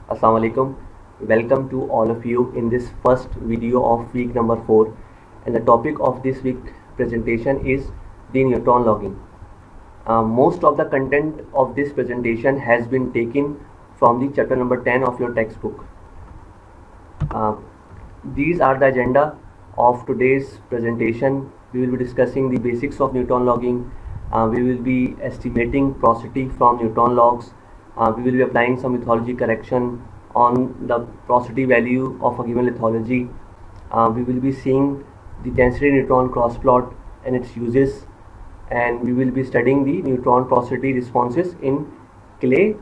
Assalamu alaikum. Welcome to all of you in this first video of week number 4, and the topic of this week presentation is the neutron logging. Most of the content of this presentation has been taken from the chapter number 10 of your textbook. These are the agenda of today's presentation. We will be discussing the basics of neutron logging. We will be estimating porosity from neutron logs. We will be applying some lithology correction on the porosity value of a given lithology. We will be seeing the density neutron cross plot and its uses, and we will be studying the neutron porosity responses in clay,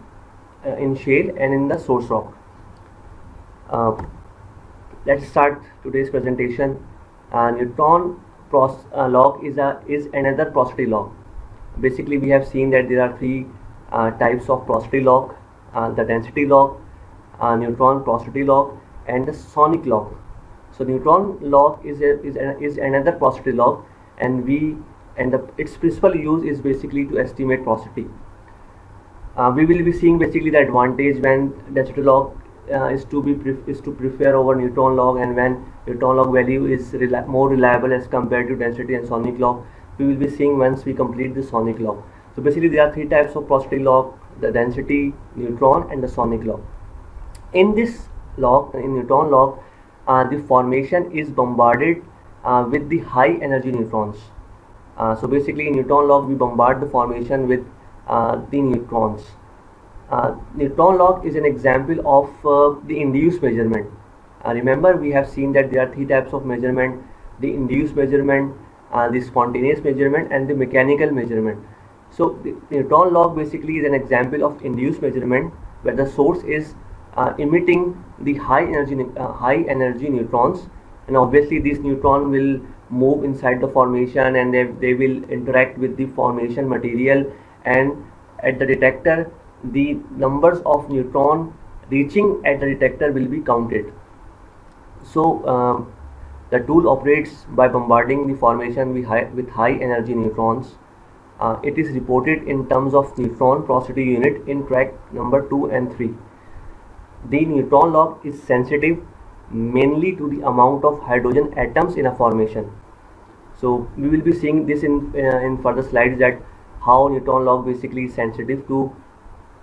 in shale, and in the source rock. Let's start today's presentation. Neutron log is another porosity log. Basically, we have seen that there are three types of porosity log: the density log, neutron porosity log, and the sonic log. So neutron log is another porosity log, and its principal use is basically to estimate porosity. We will be seeing basically the advantage when density log is to prefer over neutron log, and when neutron log value is more reliable as compared to density and sonic log. We will be seeing once we complete the sonic log. So basically there are three types of porosity log: the density, neutron, and the sonic log. In this log, in neutron log, the formation is bombarded with the high energy neutrons. So basically in neutron log we bombard the formation with the neutrons. Neutron log is an example of the induced measurement. Remember, we have seen that there are three types of measurement: the induced measurement, the spontaneous measurement, and the mechanical measurement. So the neutron log basically is an example of induced measurement where the source is emitting the high energy neutrons, and obviously these neutron will move inside the formation, and they will interact with the formation material, and at the detector the numbers of neutron reaching at the detector will be counted. So the tool operates by bombarding the formation with high energy neutrons. It is reported in terms of neutron porosity unit in track number 2 and 3. The neutron log is sensitive mainly to the amount of hydrogen atoms in a formation. So we will be seeing this in further slides, that how neutron log basically is sensitive to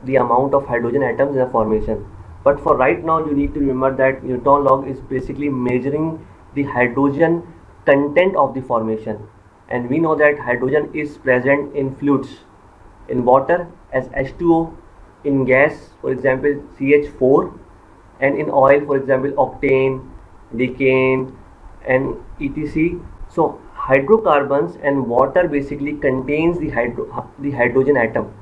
the amount of hydrogen atoms in a formation. But for right now, you need to remember that neutron log is basically measuring the hydrogen content of the formation, and we know that hydrogen is present in fluids, in water as H2O, in gas for example CH4, and in oil for example octane, decane, and etc. So hydrocarbons and water basically contains the hydrogen atom.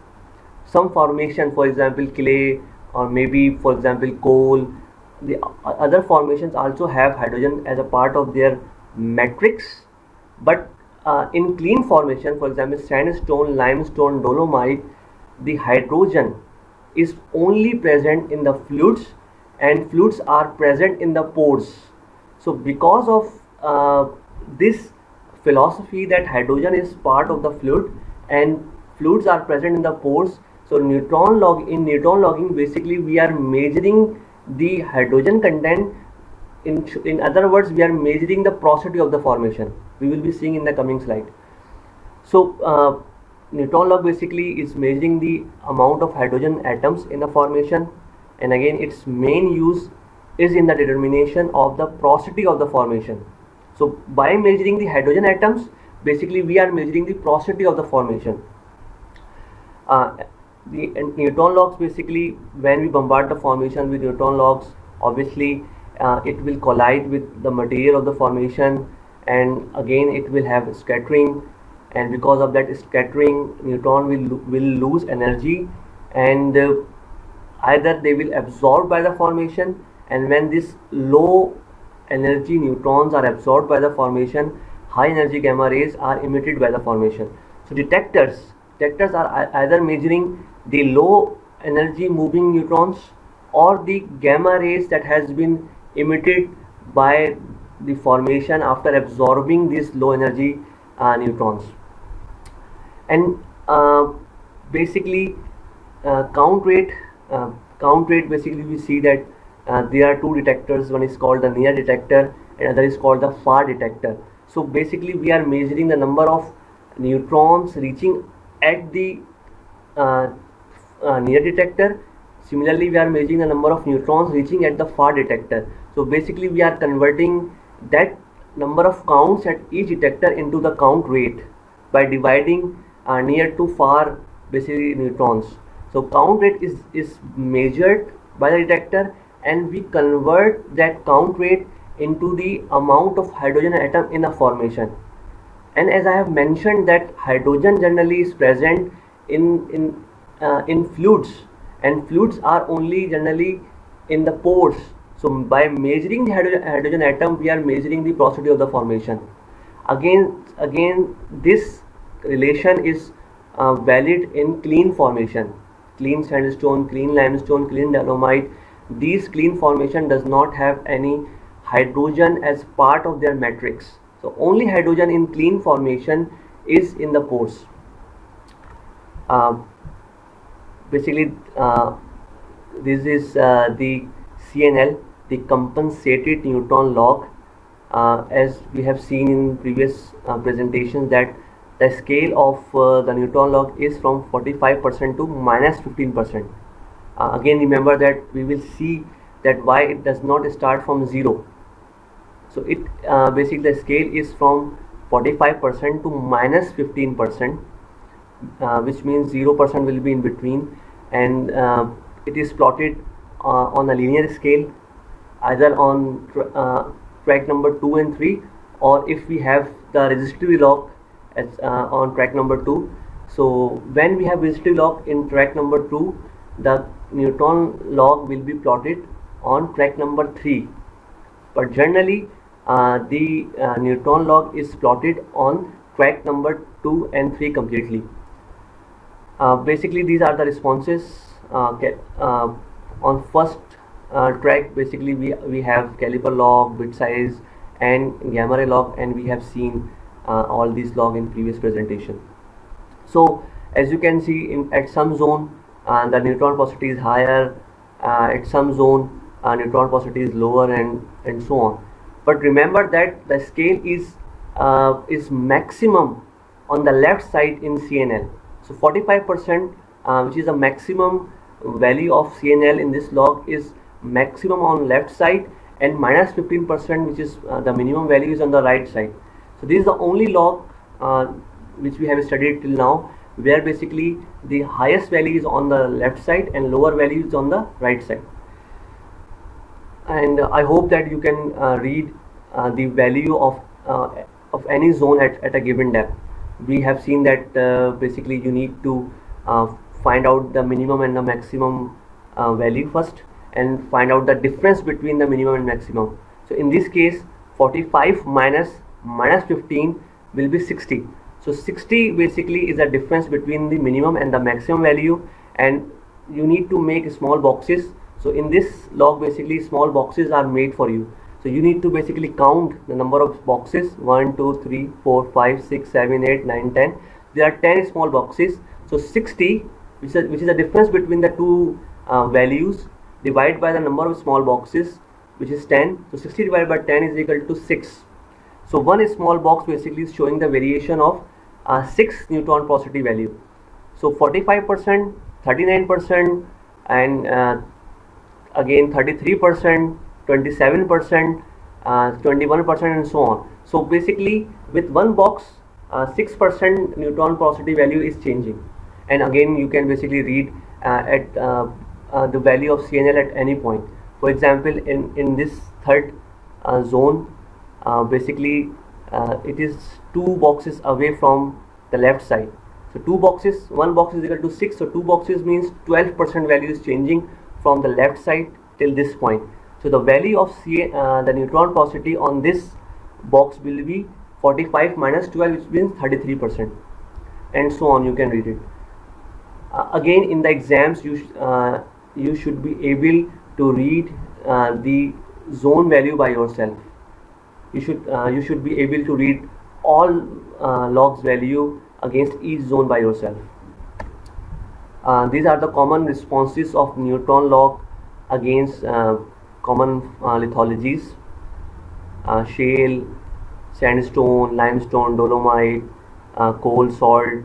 Some formation, for example clay, or maybe for example coal, the other formations also have hydrogen as a part of their matrix. But in clean formation, for example sandstone, limestone, dolomite, the hydrogen is only present in the fluids, and fluids are present in the pores. So because of this philosophy that hydrogen is part of the fluid and fluids are present in the pores, so in neutron logging basically we are measuring the hydrogen content. In other words, we are measuring the porosity of the formation. We will be seeing in the coming slide. So neutron log basically is measuring the amount of hydrogen atoms in a formation, and again its main use is in the determination of the porosity of the formation. So by measuring the hydrogen atoms, basically we are measuring the porosity of the formation. The neutron logs, basically when we bombard the formation with neutron logs, obviously it will collide with the material of the formation, and again it will have scattering, and because of that scattering neutron will lose energy, and either they will absorb by the formation, and when this low energy neutrons are absorbed by the formation, high energy gamma rays are emitted by the formation. So detectors are either measuring the low energy moving neutrons or the gamma rays that has been emitted by the formation after absorbing these low energy neutrons. And basically count rate count rate, basically we see that there are two detectors. One is called the near detector and other is called the far detector. So basically we are measuring the number of neutrons reaching at the near detector. Similarly, we are measuring the number of neutrons reaching at the far detector. So basically we are converting that number of counts at each detector into the count rate by dividing near to far basically neutrons. So count rate is measured by the detector, and we convert that count rate into the amount of hydrogen atom in a formation. And as I have mentioned that hydrogen generally is present in fluids, and fluids are only generally in the pores. So by measuring the hydrogen atom, we are measuring the porosity of the formation. Again, this relation is valid in clean formation, clean sandstone, clean limestone, clean dolomite. These clean formation does not have any hydrogen as part of their matrix. So only hydrogen in clean formation is in the pores. Basically, this is the CNL, the compensated neutron log. As we have seen in previous presentations, that the scale of the neutron log is from 45% to minus 15%. Again, remember that we will see that why it does not start from 0. So it basically the scale is from 45% to minus 15%, which means 0% will be in between, and it is plotted on a linear scale, either on track number 2 and 3, or if we have the resistivity log as on track number 2. So when we have resistivity log in track number 2, the neutron log will be plotted on track number 3, but generally the neutron log is plotted on track number 2 and 3 completely. Basically these are the responses. On first track, basically we have caliper log, bit size and gamma ray log, and we have seen all these log in previous presentation. So as you can see, at some zone the neutron porosity is higher, at some zone neutron porosity is lower, and so on. But remember that the scale is maximum on the left side in CNL. So 45%, which is the maximum value of CNL in this log, is maximum on left side, and minus 15%, which is the minimum value, is on the right side. So this is the only log which we have studied till now, where basically the highest value is on the left side and lower value is on the right side. And I hope that you can read the value of any zone at a given depth. We have seen that basically you need to find out the minimum and the maximum value first, and find out the difference between the minimum and maximum. So in this case, 45 minus 15 will be 60. So 60 basically is the difference between the minimum and the maximum value, and you need to make small boxes. So in this log, basically small boxes are made for you. So you need to basically count the number of boxes: 1, 2, 3, 4, 5, 6, 7, 8, 9, 10. There are 10 small boxes. So 60, which is the difference between the two values, divided by the number of small boxes, which is 10. So 60 divided by 10 is equal to 6. So one small box basically is showing the variation of 6 neutron porosity value. So 45%, 39%, and again 33%, 27%, 21%, and so on. So basically with one box, 6% neutron porosity value is changing. And again you can basically read at the value of CNL at any point. For example, in this third zone, basically it is 2 boxes away from the left side. So 2 boxes, 1 box is equal to 6, so 2 boxes means 12% value is changing from the left side till this point. So the value of the neutron porosity on this box will be 45 minus 12, which means 33%, and so on. You can read it. Again, in the exams, you should be able to read the zone value by yourself. You should be able to read all logs value against each zone by yourself. These are the common responses of neutron log against common lithologies: shale, sandstone, limestone, dolomite, coal, salt,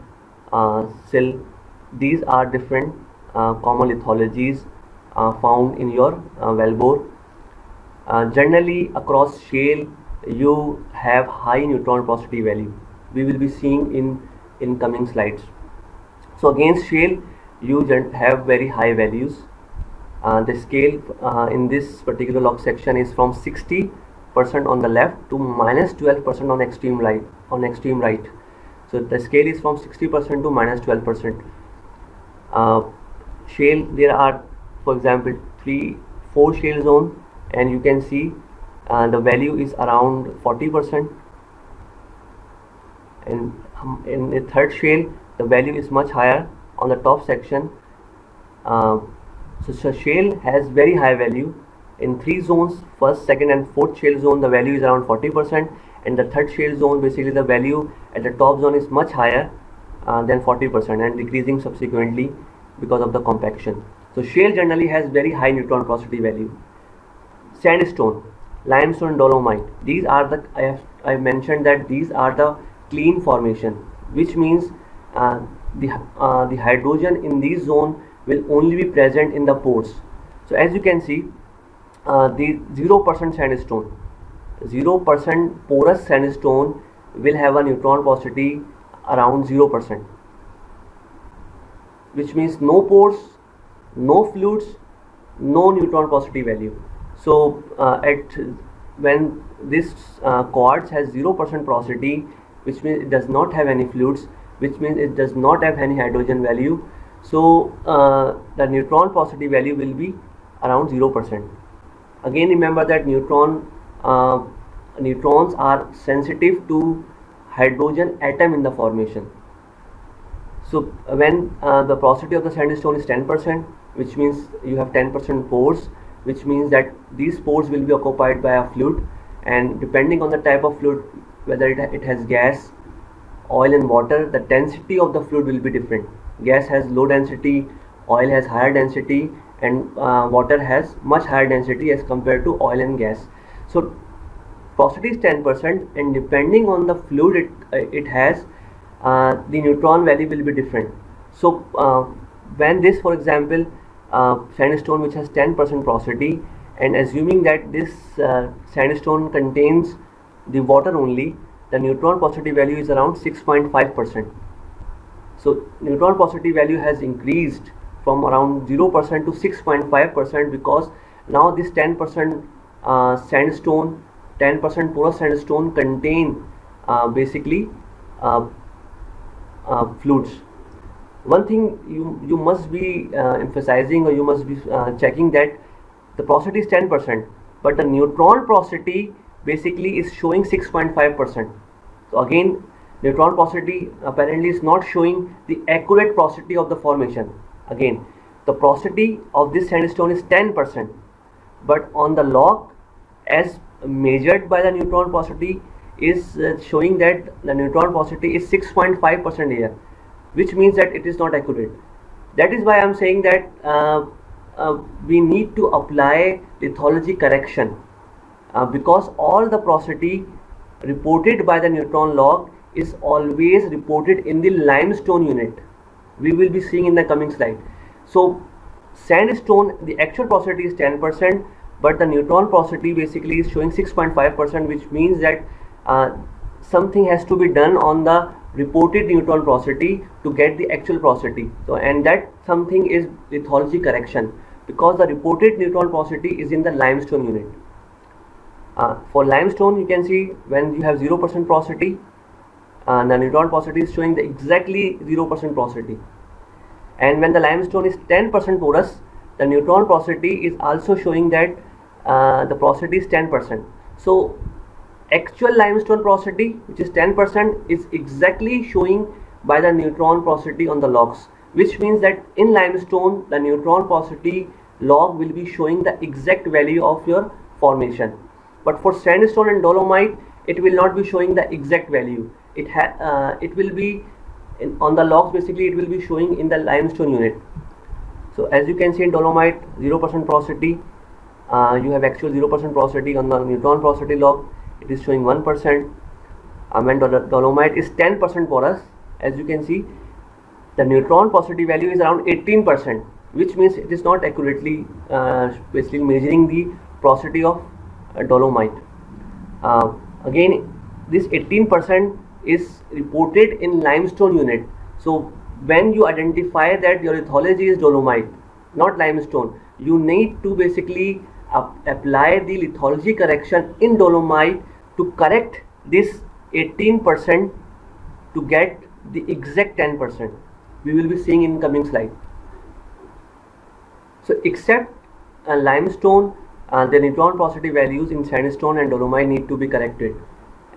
silt. These are different common lithologies found in your well bore. Generally across shale you have high neutron porosity value. We will be seeing in coming slides. So against shale you have very high values. The scale in this particular log section is from 60% on the left to -12% on extreme right. So the scale is from 60% to -12%. Shale, there are, for example, 4 shale zone, and you can see the value is around 40%, and in the third shale the value is much higher on the top section. So shale has very high value in 3 zones: first, second and fourth shale zone. The value is around 40%, and the third shale zone, basically the value at the top zone is much higher than 40% and decreasing subsequently because of the compaction. So shale generally has very high neutron porosity value. Sandstone, limestone, dolomite, these are the, I mentioned that these are the clean formation, which means the hydrogen in this zone will only be present in the pores. So as you can see, the 0% sandstone, 0% porous sandstone will have a neutron porosity around 0%, which means no pores, no fluids, no neutron porosity value. So when this quartz has 0% porosity, which means it does not have any fluids, which means it does not have any hydrogen value. So the neutron porosity value will be around 0%. Again, remember that neutrons are sensitive to hydrogen atom in the formation. So when the porosity of the sandstone is 10%, which means you have 10% pores, which means that these pores will be occupied by a fluid, and depending on the type of fluid, whether it has gas, oil and water, the density of the fluid will be different. Gas has low density, oil has higher density, and water has much higher density as compared to oil and gas. So porosity is 10%, and depending on the fluid it has, the neutron value will be different. So when this, for example, sandstone which has 10% porosity, and assuming that this sandstone contains the water only, the neutron porosity value is around 6.5%. So neutron porosity value has increased from around 0% to 6.5% because now this 10% sandstone, 10% porous sandstone contain basically fluids. One thing you must be emphasizing, or you must be checking, that the porosity is 10%, but the neutron porosity basically is showing 6.5%. So again, neutron porosity apparently is not showing the accurate porosity of the formation. Again, the porosity of this sandstone is 10%, but on the log, as measured by the neutron porosity, is showing that the neutron porosity is 6.5% here, which means that it is not accurate. That is why I am saying that we need to apply lithology correction, because all the porosity reported by the neutron log is always reported in the limestone unit. We will be seeing in the coming slide. So sandstone, the actual porosity is 10%, but the neutron porosity basically is showing 6.5%, which means that something has to be done on the reported neutron porosity to get the actual porosity. So, and that something is lithology correction, because the reported neutron porosity is in the limestone unit. For limestone, you can see when you have 0% porosity, the neutron porosity is showing the exactly 0% porosity, and when the limestone is 10% porous, the neutron porosity is also showing that the porosity is 10%. So actual limestone porosity, which is 10%, is exactly showing by the neutron porosity on the logs, which means that in limestone the neutron porosity log will be showing the exact value of your formation. But for sandstone and dolomite, it will not be showing the exact value. It will be On the logs, basically it will be showing in the limestone unit. So as you can see in dolomite, 0% porosity. You have actual 0% porosity. On the neutron porosity log, it is showing 1%. When dolomite is 10% porous, as you can see, the neutron porosity value is around 18%, which means it is not accurately basically measuring the porosity of dolomite. Again, this 18% is reported in limestone unit. So when you identify that your lithology is dolomite, not limestone, you need to basically apply the lithology correction in dolomite to correct this 18% to get the exact 10%. We will be seeing in coming slide. So except limestone, the neutron porosity values in sandstone and dolomite need to be corrected,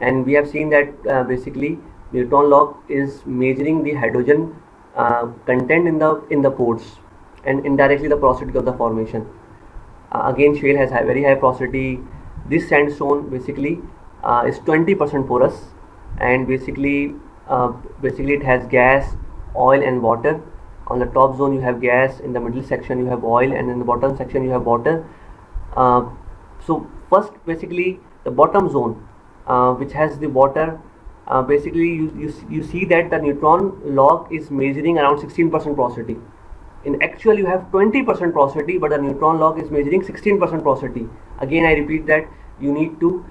and we have seen that basically neutron log is measuring the hydrogen content in the pores and indirectly the porosity of the formation. Again, shale has very high porosity. This sandstone basically is 20% porous, and basically it has gas, oil and water. On the top zone you have gas, in the middle section you have oil, and in the bottom section you have water. So first, basically the bottom zone which has the water, basically you see that the neutron log is measuring around 16% porosity. In actual you have 20% porosity, but the neutron log is measuring 16% porosity. Again, I repeat that you need to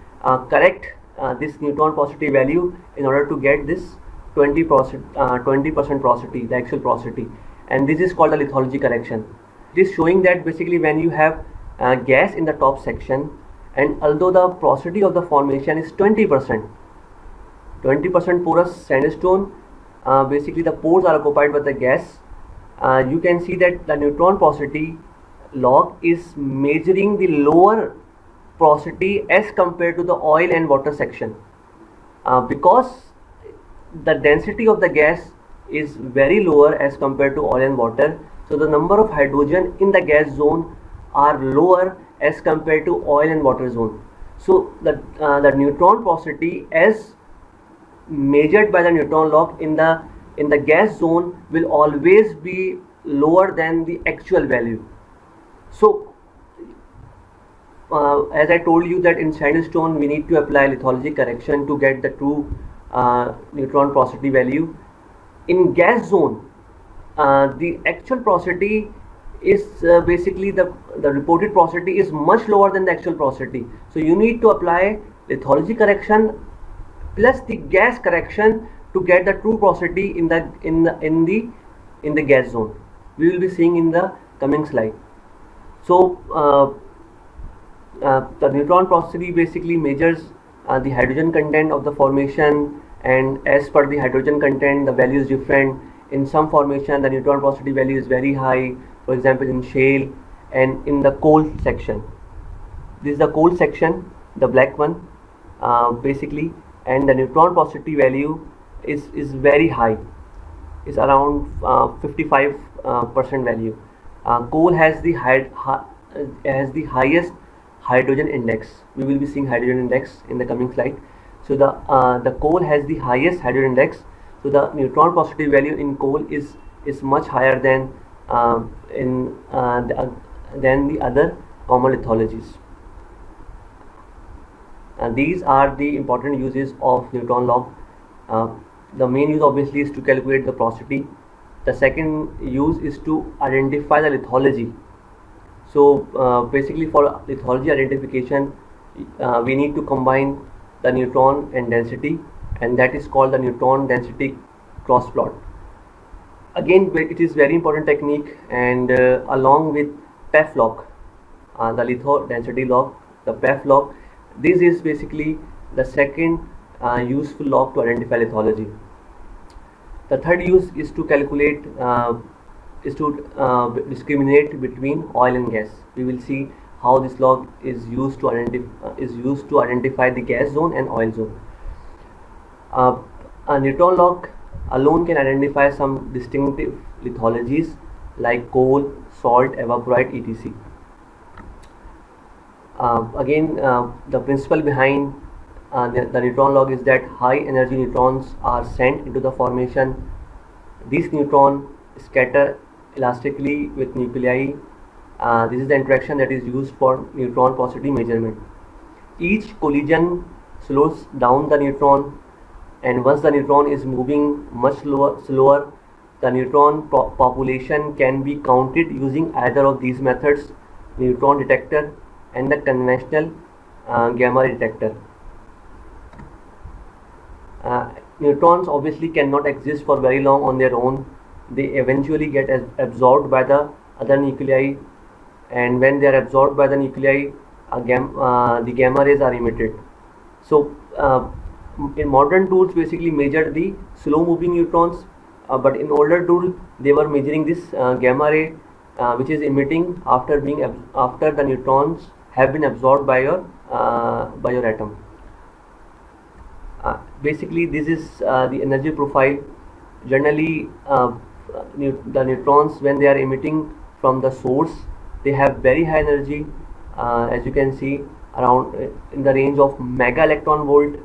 correct this neutron porosity value in order to get this 20% porosity, the actual porosity, and this is called a lithology correction. It is showing that basically when you have gas in the top section, and although the porosity of the formation is 20% porous sandstone, basically the pores are occupied by the gas. You can see that the neutron porosity log is measuring the lower porosity as compared to the oil and water section, because the density of the gas is very lower as compared to oil and water. So the number of hydrogen in the gas zone are lower as compared to oil and water zone. So the neutron porosity as measured by the neutron log in the gas zone will always be lower than the actual value. So as I told you that in sandstone we need to apply lithology correction to get the true neutron porosity value. In gas zone, the actual porosity is basically the reported porosity is much lower than the actual porosity. So you need to apply lithology correction plus the gas correction to get the true porosity in the gas zone. We will be seeing in the coming slide. So the neutron porosity basically measures the hydrogen content of the formation, and as per the hydrogen content the value is different. In some formation the neutron porosity value is very high, for example in shale and in the coal section. This is the coal section, the black one, basically, and the neutron porosity value is very high, is around 55% value. Coal has the highest hydrogen index. We will be seeing hydrogen index in the coming slide. So the coal has the highest hydrogen index. So the neutron porosity value in coal is much higher than the other common lithologies. These are the important uses of neutron log. The main use obviously is to calculate the porosity. The second use is to identify the lithology. So basically for lithology identification we need to combine the neutron and density, and that is called the neutron density cross plot. Again, it is very important technique, and along with PEF log, the litho density log, the PEF log, this is basically the second useful log to identify lithology. The third use is to calculate discriminate between oil and gas. We will see how this log is used to identify the gas zone and oil zone. A neutron log alone can identify some distinctive lithologies like coal, salt, evaporite, etc. Again, the principle behind the neutron log is that high energy neutrons are sent into the formation These neutrons scatter elastically with nuclei. This is the interaction that is used for neutron positivity measurement. Each collision slows down the neutron, and once the neutron is moving much slower, the neutron population can be counted using either of these methods, neutron detector and the conventional gamma ray detector. Neutrons obviously cannot exist for very long on their own. They eventually get absorbed by the other nuclei, and when they are absorbed by the nuclei, the gamma rays are emitted. So in modern tools basically measure the slow moving neutrons, but in older tool they were measuring this gamma ray which is emitting after the neutrons have been absorbed by your atom. Basically this is the energy profile. Generally the neutrons, when they are emitting from the source, they have very high energy, as you can see, around in the range of mega electron volt,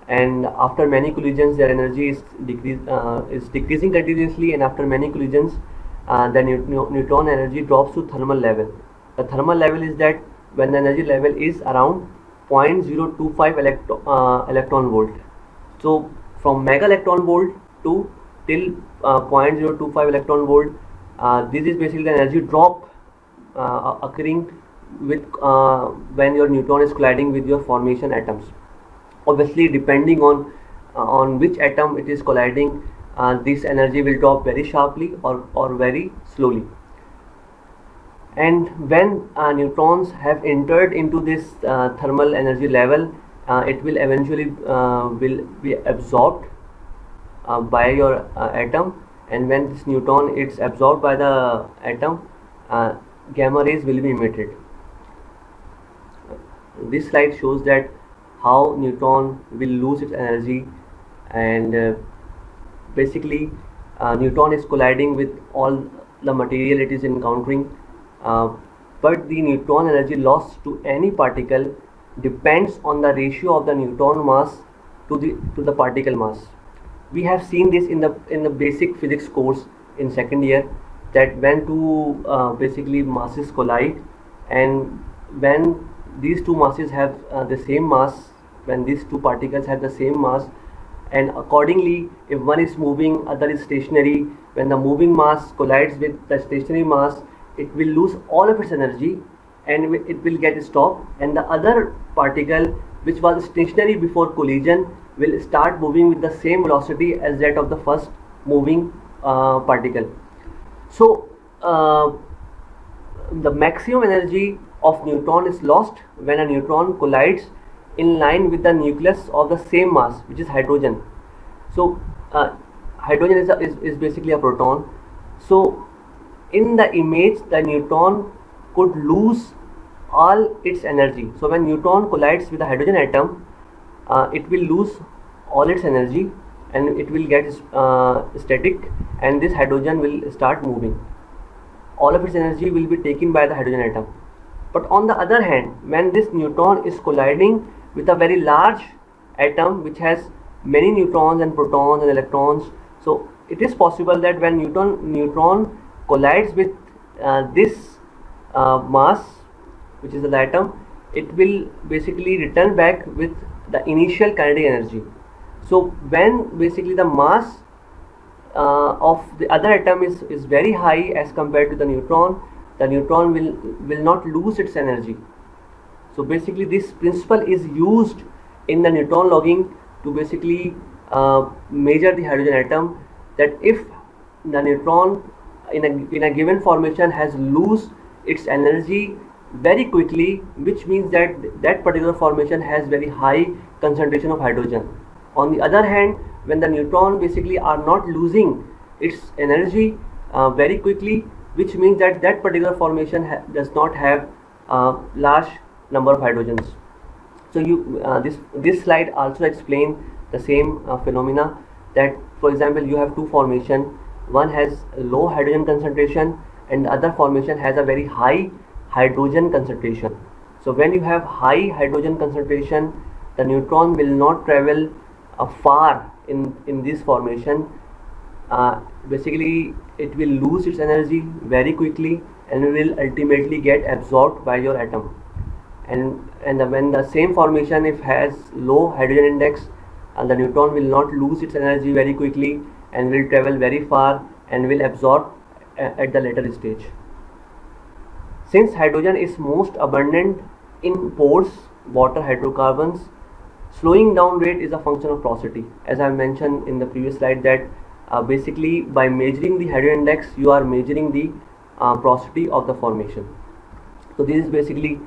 and after many collisions their energy is decreasing continuously, and after many collisions the neutron energy drops to thermal level. The thermal level is that when the energy level is around 0.025 electron volt. So from mega electron volt to till 0.025 electron volt, this is basically the energy drop occurring with when your neutron is colliding with your formation atoms. Obviously depending on which atom it is colliding, this energy will drop very sharply or very slowly. And when neutrons have entered into this thermal energy level, it will eventually will be absorbed by your atom, and when this neutron is absorbed by the atom, gamma rays will be emitted. This slide shows that how neutron will lose its energy, and basically neutron is colliding with all the material it is encountering, but the neutron energy loss to any particle depends on the ratio of the neutron mass to the particle mass. We have seen this in the basic physics course in second year, that when two basically masses collide, and when these two masses have the same mass, when these two particles have the same mass, and accordingly if one is moving, other is stationary, when the moving mass collides with the stationary mass, it will lose all of its energy and it will get stopped, and the other particle which was stationary before collision will start moving with the same velocity as that of the first moving particle. So the maximum energy of neutron is lost when a neutron collides in line with the nucleus of the same mass, which is hydrogen. So hydrogen is basically a proton. So in the image, the neutron could lose all its energy. So when neutron collides with the hydrogen atom, it will lose all its energy and it will get static, and this hydrogen will start moving. All of its energy will be taken by the hydrogen atom. But on the other hand, when this neutron is colliding with a very large atom which has many neutrons and protons and electrons, so it is possible that when neutron collides with this mass, which is the atom, it will basically return back with the initial kinetic energy. So when basically the mass of the other atom is very high as compared to the neutron will not lose its energy. So basically this principle is used in the neutron logging to basically measure the hydrogen atom, that if the neutron in a given formation has lose its energy very quickly, which means that that particular formation has very high concentration of hydrogen. On the other hand, when the neutron basically are not losing its energy very quickly, which means that that particular formation does not have large number of hydrogens. So this slide also explains the same phenomena, that for example you have two formation, one has low hydrogen concentration and the other formation has a very high hydrogen concentration. So when you have high hydrogen concentration, the neutron will not travel far in this formation, basically it will lose its energy very quickly and will ultimately get absorbed by your atom. And when the same formation if has low hydrogen index, the neutron will not lose its energy very quickly and will travel very far and will absorb at the later stage. Since hydrogen is most abundant in porous water hydrocarbons, slowing down rate is a function of porosity. As I mentioned in the previous slide that basically by measuring the hydrogen index you are measuring the porosity of the formation. So this is basically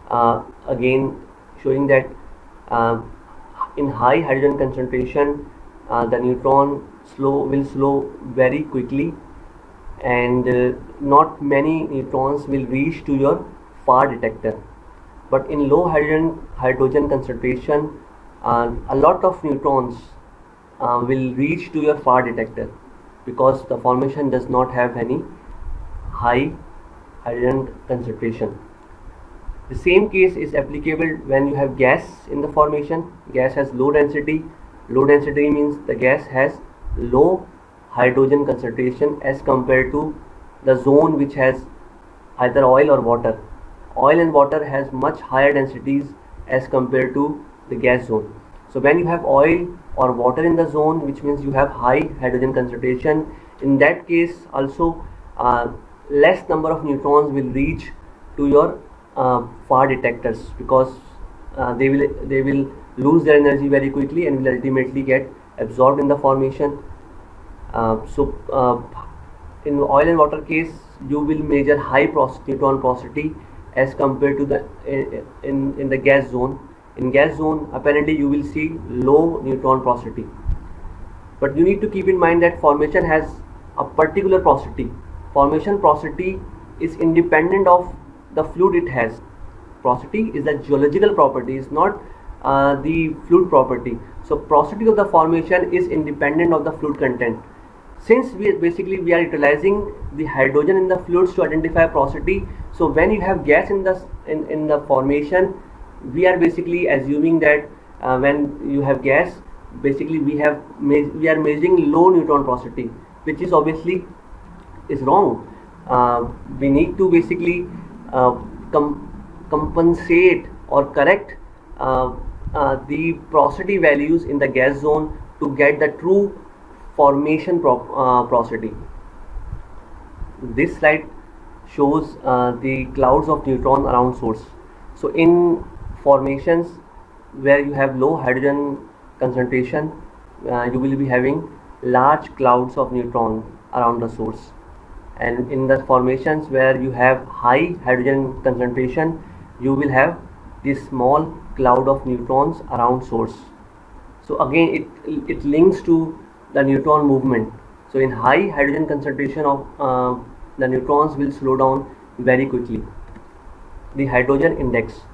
again showing that in high hydrogen concentration the neutron will slow very quickly, and not many neutrons will reach to your far detector. But in low hydrogen concentration a lot of neutrons will reach to your far detector because the formation does not have any high hydrogen concentration. The same case is applicable when you have gas in the formation. Gas has low density. Low density means the gas has low hydrogen concentration as compared to the zone which has either oil or water. Oil and water has much higher densities as compared to the gas zone. So when you have oil or water in the zone, which means you have high hydrogen concentration, in that case also less number of neutrons will reach to your far detectors because they will lose their energy very quickly and will ultimately get absorbed in the formation. In oil and water case you will measure high neutron porosity as compared to the in the gas zone. In gas zone apparently you will see low neutron porosity, but you need to keep in mind that formation has a particular porosity. Formation porosity is independent of the fluid it has. Porosity is a geological property, is not the fluid property. So porosity of the formation is independent of the fluid content. Since we are utilizing the hydrogen in the fluids to identify porosity, so when you have gas in the formation, we are basically assuming that when you have gas, basically we are measuring low neutron porosity, which is obviously is wrong. We need to basically compensate or correct the porosity values in the gas zone to get the true formation porosity. This slide shows the clouds of neutron around source. So in formations where you have low hydrogen concentration, you will be having large clouds of neutron around the source, and in the formations where you have high hydrogen concentration you will have this small cloud of neutrons around source. So again it links to the neutron movement. So in high hydrogen concentration of the neutrons will slow down very quickly. The hydrogen index.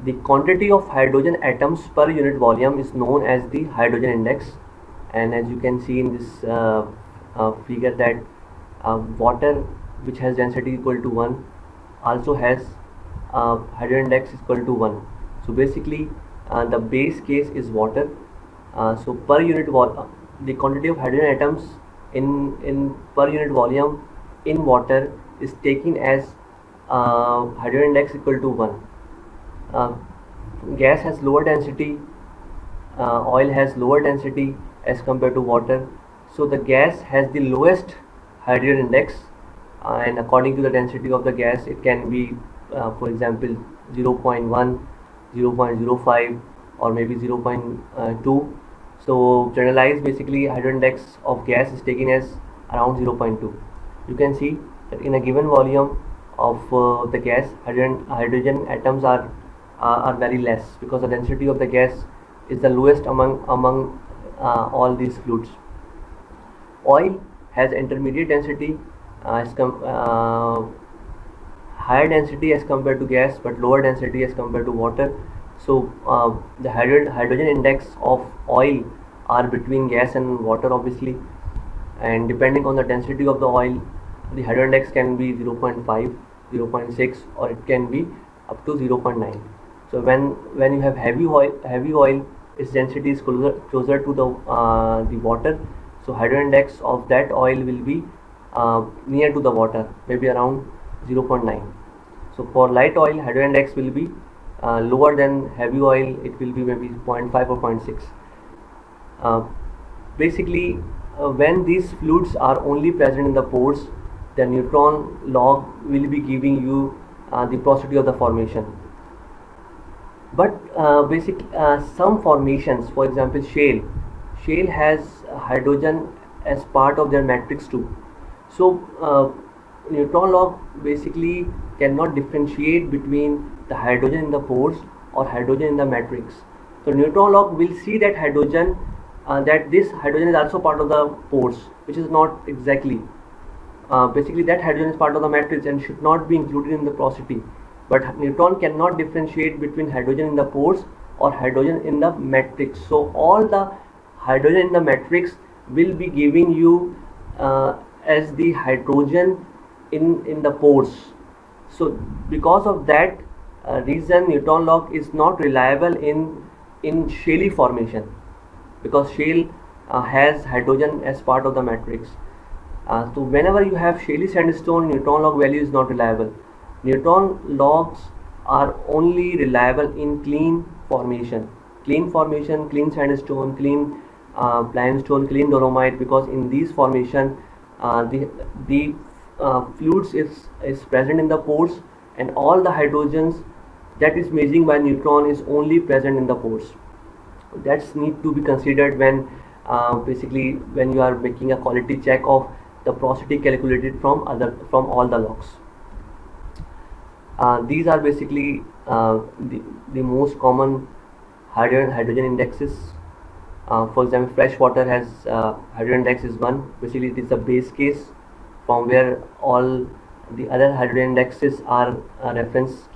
The quantity of hydrogen atoms per unit volume is known as the hydrogen index, and as you can see in this figure that water which has density equal to 1 also has hydrogen index equal to 1. So basically the base case is water. So per unit the quantity of hydrogen atoms in per unit volume in water is taken as hydrogen index equal to 1. Gas has lower density, oil has lower density as compared to water. So the gas has the lowest hydrogen index, and according to the density of the gas it can be for example 0.1, 0.05 or maybe 0.2. So generalized basically hydrogen index of gas is taken as around 0.2. You can see that in a given volume of the gas, hydrogen atoms are very less because the density of the gas is the lowest among all these fluids. Oil has intermediate density, higher density as compared to gas but lower density as compared to water. So the hydrogen index of oil are between gas and water obviously, and depending on the density of the oil the hydrogen index can be 0.5, 0.6 or it can be up to 0.9. So when you have heavy oil its density is closer to the water, So hydrogen index of that oil will be near to the water, maybe around 0.9. So for light oil, hydrogen index will be lower than heavy oil. It will be maybe 0.5 or 0.6. Basically, when these fluids are only present in the pores, the neutron log will be giving you the porosity of the formation. But some formations, for example shale has hydrogen as part of their matrix too. So neutron log basically cannot differentiate between the hydrogen in the pores or hydrogen in the matrix. So neutron log will see that hydrogen, that this hydrogen is also part of the pores, which is not exactly. Basically that hydrogen is part of the matrix and should not be included in the porosity. But neutron cannot differentiate between hydrogen in the pores or hydrogen in the matrix. So all the hydrogen in the matrix will be giving you as the hydrogen in the pores. So because of that reason, neutron log is not reliable in shaly formation, because shale has hydrogen as part of the matrix. So whenever you have shaly sandstone, neutron log value is not reliable. Neutron logs are only reliable in clean formation, clean sandstone, clean limestone, clean dolomite, because in these formation the fluids is present in the pores, and all the hydrogens that is missing by neutron is only present in the pores. That's need to be considered when basically when you are making a quality check of the porosity calculated from all the logs. These are basically the most common hydrogen indexes. For example, fresh water has hydrogen index is 1. Basically it is the base case from where all the other hydrogen indexes are referenced.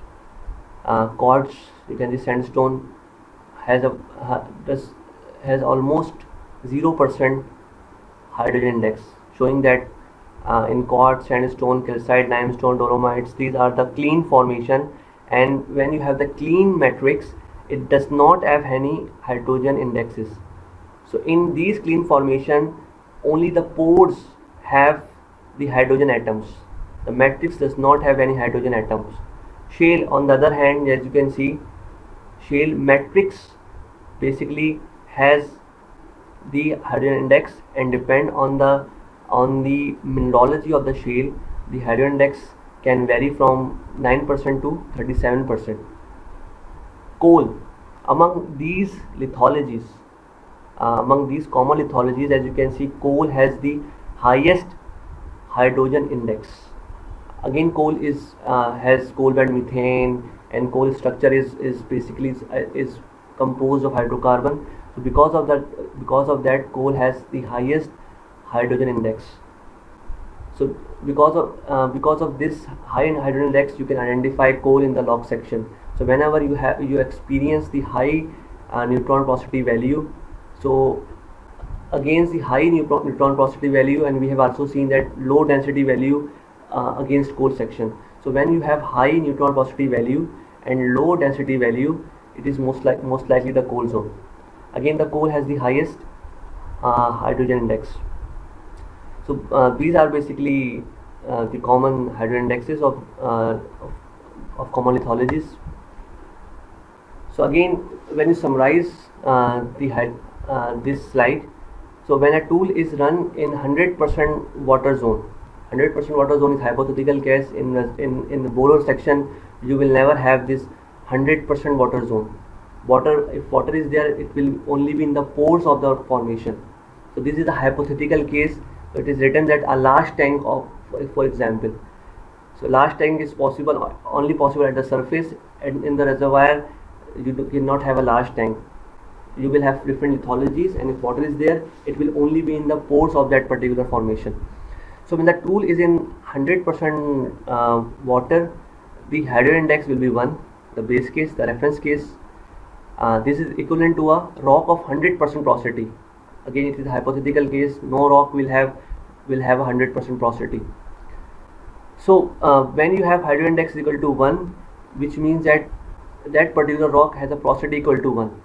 Quartz, you can see sandstone has almost 0% hydrogen index, showing that in quartz, sandstone, calcite, limestone, dolomites, these are the clean formation, and when you have the clean matrix, it does not have any hydrogen indexes. So in these clean formation, only the pores have the hydrogen atoms. The matrix does not have any hydrogen atoms. Shale, on the other hand, as you can see, shale matrix basically has the hydrogen index, and depend on the mineralogy of the shale, the hydrogen index can vary from 9% to 37%. Coal, among these lithologies, among these common lithologies, as you can see, coal has the highest hydrogen index. Again, coal has coal bed methane, and coal structure is basically is composed of hydrocarbon. So because of that, coal has the highest hydrogen index. So because of this high hydrogen index, you can identify coal in the log section. So whenever you experience the high neutron porosity value, so against the high neutron porosity value, and we have also seen that low density value against coal section. So when you have high neutron porosity value and low density value, it is most likely the coal zone. Again, the coal has the highest hydrogen index. So these are basically the common hydrogen indexes of common lithologies. So again, when you summarize this slide, so when a tool is run in 100% water zone, 100% water zone is hypothetical case. In the borer section, you will never have this 100% water zone. If water is there, it will only be in the pores of the formation. So this is the hypothetical case. It is written that a large tank of, for example, so large tank is only possible at the surface, and in the reservoir you cannot have a large tank. You will have different lithologies, and if water is there, it will only be in the pores of that particular formation. So when the tool is in 100% water, the hydrogen index will be 1, the base case, the reference case. This is equivalent to a rock of 100% porosity. Again, it is a hypothetical case. No rock will have 100% porosity. So when you have hydrogen index equal to 1, which means that particular rock has a porosity equal to 1.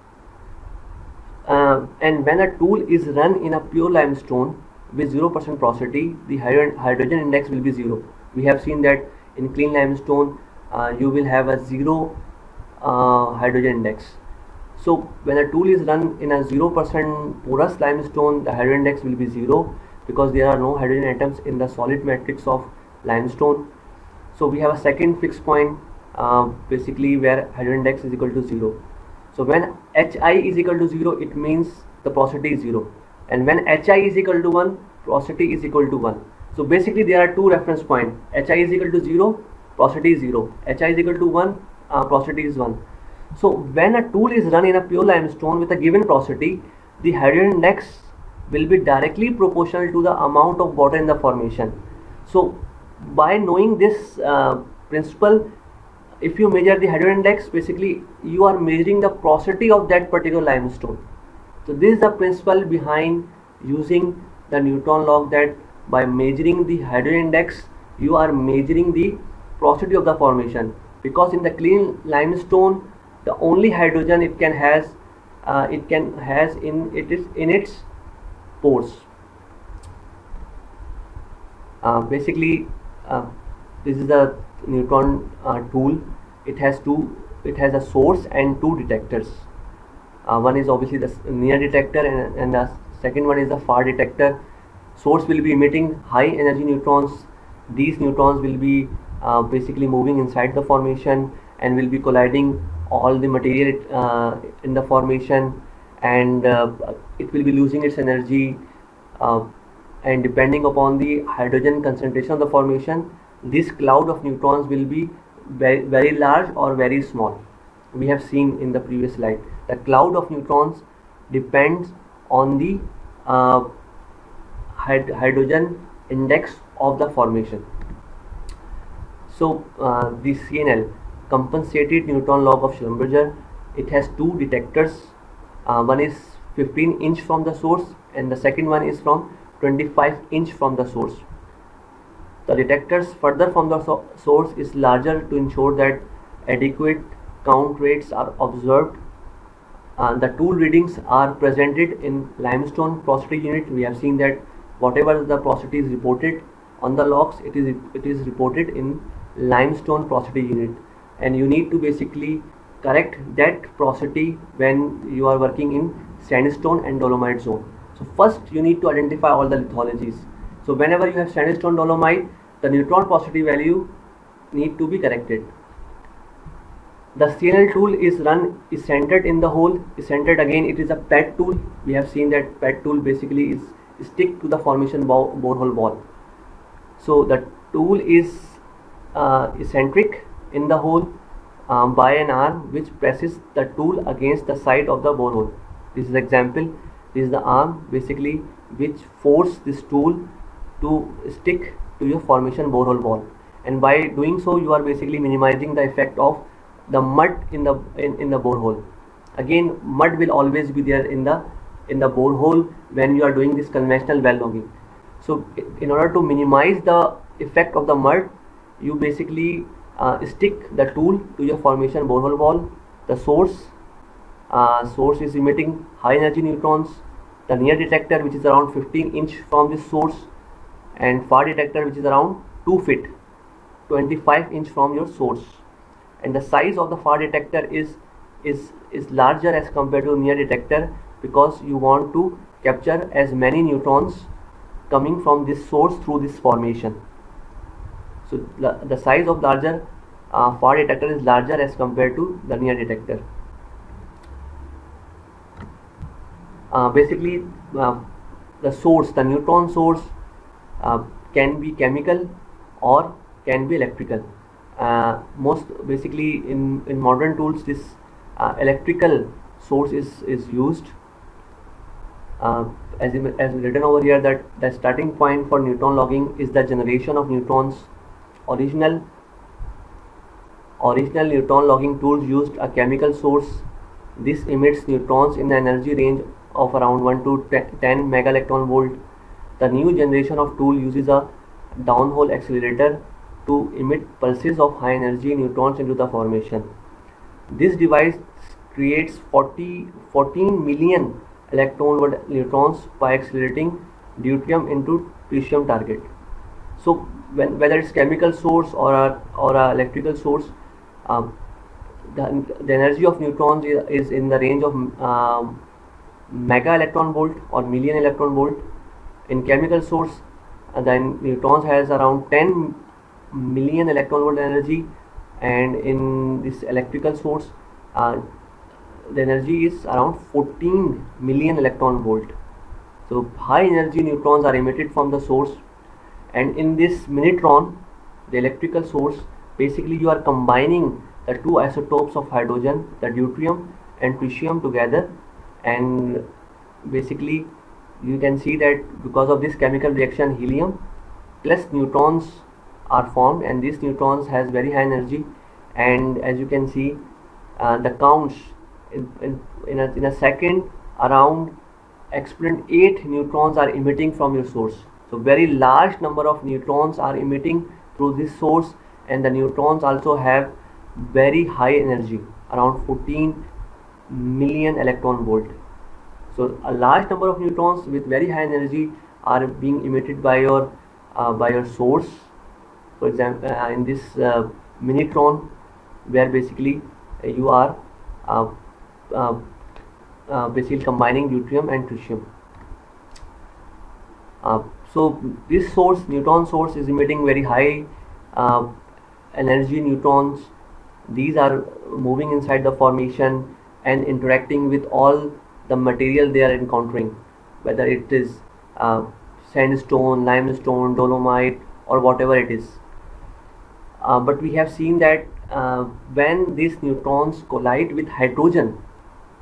And when a tool is run in a pure limestone with 0% porosity, the hydrogen index will be 0. We have seen that in clean limestone you will have a 0 hydrogen index. So when a tool is run in a 0% porous limestone, the hydrogen index will be 0 because there are no hydrogen atoms in the solid matrix of limestone. So we have a second fixed point basically where hydrogen index is equal to 0. So when Hi is equal to 0, it means the porosity is 0, and when Hi is equal to 1, porosity is equal to 1. So basically there are two reference points. Hi is equal to 0, porosity is 0. Hi is equal to 1, porosity is 1. So when a tool is run in a pure limestone with a given porosity, the hydrogen index will be directly proportional to the amount of water in the formation. So by knowing this principle, if you measure the hydrogen index, basically you are measuring the porosity of that particular limestone. So this is the principle behind using the Newton log, that by measuring the hydrogen index you are measuring the porosity of the formation, because in the clean limestone the only hydrogen it has in its pores. Basically this is the Newton tool. It has a source and two detectors. One is obviously the near detector, and the second one is the far detector. Source will be emitting high energy neutrons. These neutrons will be basically moving inside the formation and will be colliding all the material in the formation, and it will be losing its energy, and depending upon the hydrogen concentration of the formation, this cloud of neutrons will be very large or very small. We have seen in the previous slide, the cloud of neutrons depends on the hydrogen index of the formation. So the CNL, compensated Newton log of Schlumberger, it has two detectors. One is 15 inch from the source, and the second one is from 25 inch from the source. The detectors further from the source is larger to ensure that adequate count rates are observed. The tool readings are presented in limestone porosity unit. We have seen that whatever the porosity is reported on the logs, it is reported in limestone porosity unit, and you need to basically correct that porosity when you are working in sandstone and dolomite zone. So first you need to identify all the lithologies. So whenever you have sandstone dolomite, the neutron porosity value need to be corrected. The CNL tool is centered in the hole. Centered again, it is a PET tool. We have seen that PET tool basically is stick to the formation borehole wall. So the tool is eccentric in the hole by an arm which presses the tool against the side of the borehole. This is example. This is the arm basically which force this tool to stick to your formation borehole wall, and by doing so you are basically minimizing the effect of the mud in the borehole. Again, mud will always be there in the borehole when you are doing this conventional well logging. So in order to minimize the effect of the mud, you basically stick the tool to your formation borehole wall. The source is emitting high energy neutrons. The near detector, which is around 15 inch from this source, and far detector, which is around 2 feet 25 inch from your source. And the size of the far detector is larger as compared to near detector, because you want to capture as many neutrons coming from this source through this formation. So the size of larger far detector is larger as compared to the near detector. Basically the source, the neutron source, can be chemical or can be electrical. Most basically in modern tools, this electrical source is used. As written over here, that the starting point for Newton logging is the generation of neutrons. Original Newton logging tools used a chemical source. This emits neutrons in the energy range of around 1 to 10 mega electron volt. The new generation of tool uses a downhole accelerator to emit pulses of high energy neutrons into the formation. This device creates 14 million electron volt neutrons by accelerating deuterium into tritium target. So whether it's chemical source or a electrical source, the energy of neutrons is in the range of mega electron volt or million electron volt. In chemical source, then neutrons has around 10 million electron volt energy, and in this electrical source, the energy is around 14 million electron volt. So high energy neutrons are emitted from the source, and in this minitron, the electrical source, basically you are combining the two isotopes of hydrogen, the deuterium and tritium together, and basically you can see that because of this chemical reaction, helium plus neutrons are formed, and these neutrons has very high energy. And as you can see, the counts in a second, around exponent 8 neutrons are emitting from your source. So very large number of neutrons are emitting through this source, and the neutrons also have very high energy, around 14 million electron volt. So a large number of neutrons with very high energy are being emitted by your source. For example, in this minitron, where basically you are basically combining deuterium and tritium. So this source, neutron source, is emitting very high energy neutrons. These are moving inside the formation and interacting with all the material they are encountering, whether it is sandstone, limestone, dolomite, or whatever it is. But we have seen that when these neutrons collide with hydrogen,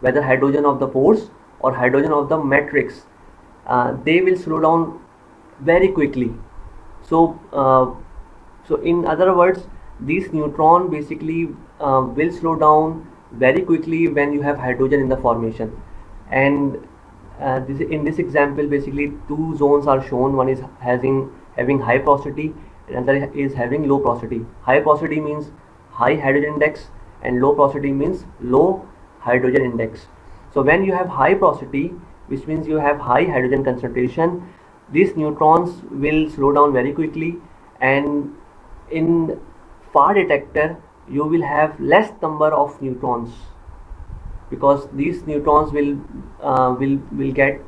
whether hydrogen of the pores or hydrogen of the matrix, they will slow down very quickly. So in other words, these neutron basically will slow down very quickly when you have hydrogen in the formation. And in this example, basically two zones are shown. One is having high porosity, another is having low porosity. High porosity means high hydrogen index, and low porosity means low hydrogen index. So when you have high porosity, which means you have high hydrogen concentration, these neutrons will slow down very quickly, and in far detector you will have less number of neutrons, because these neutrons will get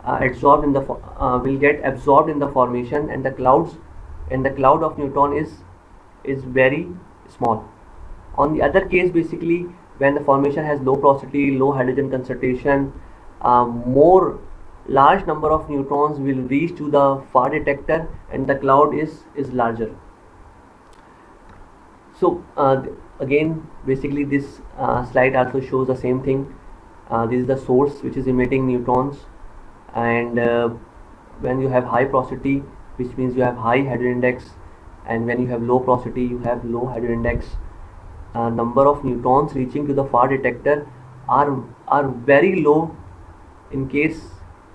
absorbed in the formation, and the cloud of neutron is very small. On the other case, basically when the formation has low porosity, low hydrogen concentration, more large number of neutrons will reach to the far detector, and the cloud is larger. So again, basically this slide also shows the same thing. This is the source which is emitting neutrons, and when you have high porosity, which means you have high hydrogen index, and when you have low porosity, you have low hydrogen index, number of neutrons reaching to the far detector are very low in case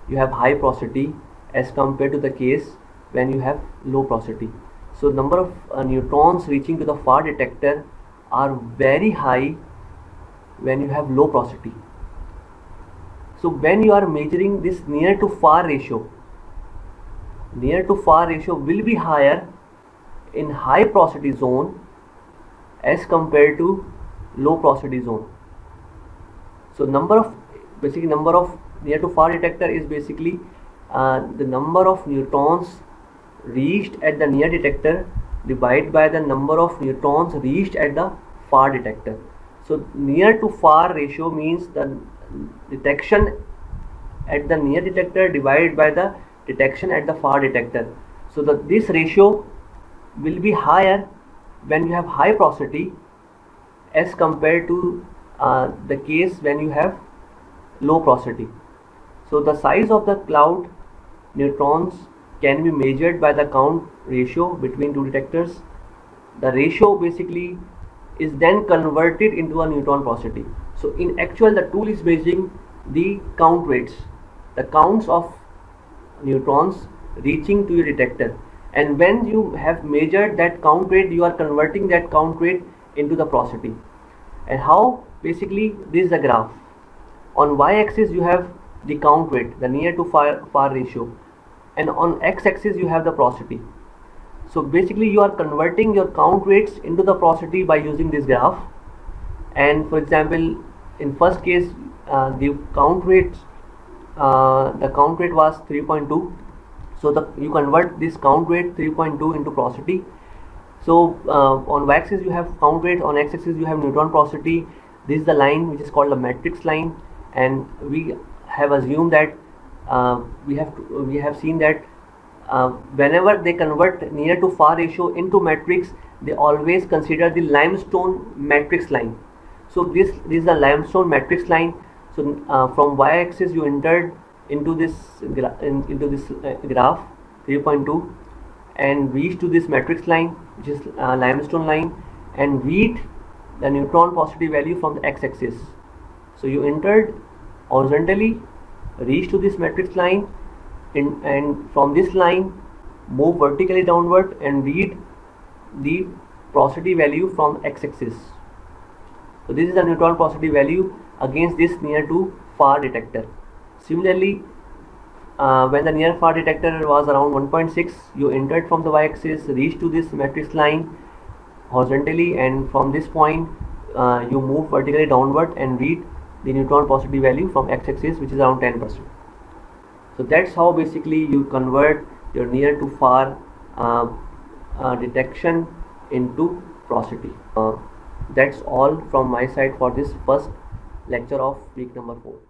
you have high porosity as compared to the case when you have low porosity. So number of neutrons reaching to the far detector are very high when you have low porosity. So when you are measuring this near to far ratio will be higher in high porosity zone as compared to low porosity zone. So number of near to far detector is basically the number of neutrons reached at the near detector divided by the number of neutrons reached at the far detector. So near to far ratio means the detection at the near detector divided by the detection at the far detector. So this ratio will be higher when you have high porosity as compared to the case when you have low porosity. So the size of the cloud neutrons can be measured by the count ratio between two detectors. The ratio basically is then converted into a neutron porosity. So in actual, the tool is measuring the count rates, the counts of neutrons reaching to your detector, and when you have measured that count rate, you are converting that count rate into the porosity. And how? Basically, this is the graph. On y-axis you have the count rate, the near to far ratio, and on x-axis you have the porosity. So basically you are converting your count rates into the porosity by using this graph. And for example, in first case the count rate was 3.2. So you convert this count rate 3.2 into porosity. So on y-axis you have count rate, on x-axis you have neutron porosity. This is the line which is called the matrix line, and we have assumed that we have seen that whenever they convert near to far ratio into matrix, they always consider the limestone matrix line. So this is the limestone matrix line. So from y-axis you entered into this graph 3.2 and reach to this matrix line, which is limestone line, and read the neutron porosity value from the x-axis. So you entered horizontally, reach to this matrix line, and from this line move vertically downward and read the porosity value from x-axis. So this is the neutron porosity value against this near to far detector. Similarly, when the near far detector was around 1.6, you entered from the y-axis, reached to this matrix line horizontally, and from this point you move vertically downward and read the neutron porosity value from x-axis, which is around 10%. So that's how basically you convert your near to far detection into porosity. That's all from my side for this first lecture of week number 4.